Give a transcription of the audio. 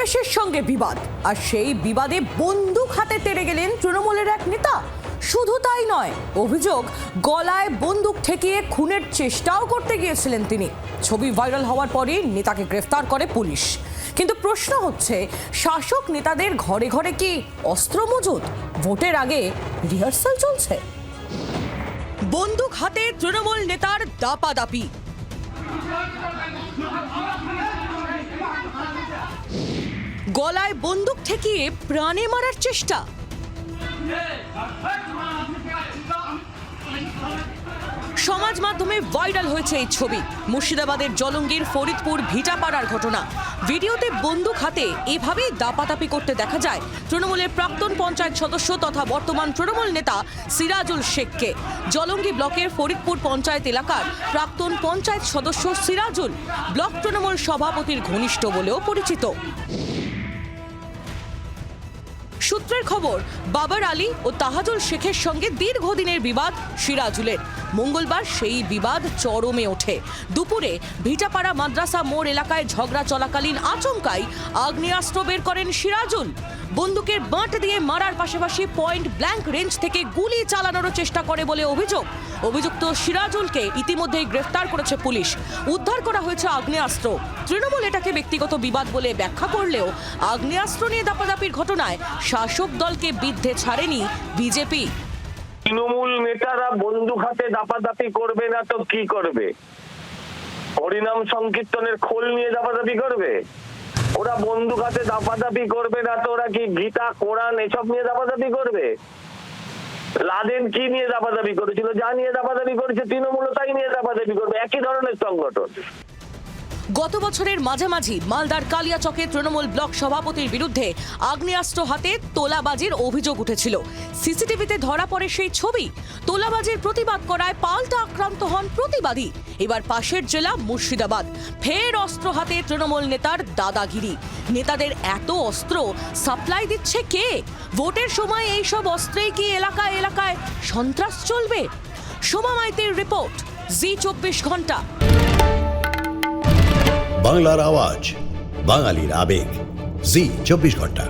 পরিবেশের সঙ্গে বিবাদ, আর সেই বিবাদে বন্দুক হাতে তেড়ে গেলেন তৃণমূলের এক নেতা। শুধু তাই নয়, অভিযোগ গলায় বন্দুক ঠেকিয়ে খুনের চেষ্টাও করতে গিয়েছিলেন তিনি। ছবি ভাইরাল হওয়ার পরই নেতাকে গ্রেফতার করে পুলিশ। কিন্তু প্রশ্ন হচ্ছে, শাসক নেতাদের ঘরে ঘরে কি অস্ত্র মজুদ? ভোটের আগে রিহার্সাল চলছে? বন্দুক হাতে তৃণমূল নেতার দাপাদাপি। গলায় বন্দুক ঠেকিয়ে প্রাণে মারার চেষ্টা। সমাজ মাধ্যমে ভাইরাল হয়েছে এই ছবি। মুর্শিদাবাদের জলঙ্গির ফরিদপুর ভিটাপাড়ার ঘটনা। ভিডিওতে বন্দুক হাতে এভাবেই দাপাদাপি করতে দেখা যায় তৃণমূলের প্রাক্তন পঞ্চায়েত সদস্য তথা বর্তমান তৃণমূল নেতা সিরাজুল শেখকে। জলঙ্গি ব্লকের ফরিদপুর পঞ্চায়েত এলাকার প্রাক্তন পঞ্চায়েত সদস্য সিরাজুল ব্লক তৃণমূল সভাপতির ঘনিষ্ঠ বলেও পরিচিত। সূত্রের খবর, বাবর আলী ও তাহাজুল শেখের সঙ্গে দীর্ঘদিনের বিবাদ সিরাজুলের। মঙ্গলবার সেই বিবাদ চরমে ওঠে। দুপুরে ভিটাপাড়া মাদ্রাসা মোড় এলাকায় ঝগড়া চলাকালীন আচমকাই আগ্নেয়াস্ত্র বের করেন সিরাজুল। বন্দুকের বাঁট দিয়ে মারার পাশাপাশি পয়েন্ট ব্ল্যাঙ্ক রেঞ্জ থেকে গুলি চালানোরও চেষ্টা করে বলে অভিযোগ। অভিযুক্ত সিরাজুলকে ইতিমধ্যেই গ্রেফতার করেছে পুলিশ। উদ্ধার করা হয়েছে আগ্নেয়াস্ত্র। তৃণমূল এটাকে ব্যক্তিগত বিবাদ বলে ব্যাখ্যা করলেও আগ্নেয়াস্ত্র নিয়ে দাপাদাপির ঘটনায় শাসক দলকে বিদ্ধে ছাড়েনি বিজেপি। তৃণমূল নেতারা বন্দুক হাতে দাপাদাপি করবে না তো কি করবে? হরিনাম সংকীর্তনের খোল নিয়ে দাপাদাপি করবে? ওরা বন্দুক হাতে দাপাদাপি করবে না তো ওরা কি গীতা কোরআন এসব নিয়ে দাপাদাপি করবে? লাদেন কি নিয়ে দাপাদাপি করেছিল? যা নিয়ে দাপাদাপি করেছে তৃণমূল তাই নিয়ে দাপাদাপি করবে। একই ধরনের সংগঠন। গত বছরের মাঝামাঝি মালদার কালিয়াচকে তৃণমূল ব্লক সভাপতির বিরুদ্ধে আগ্নেয়াস্ত্র হাতে তোলাবাজির অভিযোগ উঠেছিল। সিসিটিভিতে ধরা পড়ে সেই ছবি। তোলাবাজির প্রতিবাদ করায় পাল্টা আক্রান্ত হন প্রতিবাদী। এবার পাশের জেলা মুর্শিদাবাদ, ফের অস্ত্র হাতে তৃণমূল নেতার দাদাগিরি। নেতাদের এত অস্ত্র সাপ্লাই দিচ্ছে কে? ভোটের সময় এইসব অস্ত্রেই কি এলাকায় এলাকায় সন্ত্রাস চলবে? সোমা মাইতির রিপোর্ট, জি24 ঘন্টা। বাংলার আওয়াজ, বাঙালির আবেগ, জি24 ঘন্টা।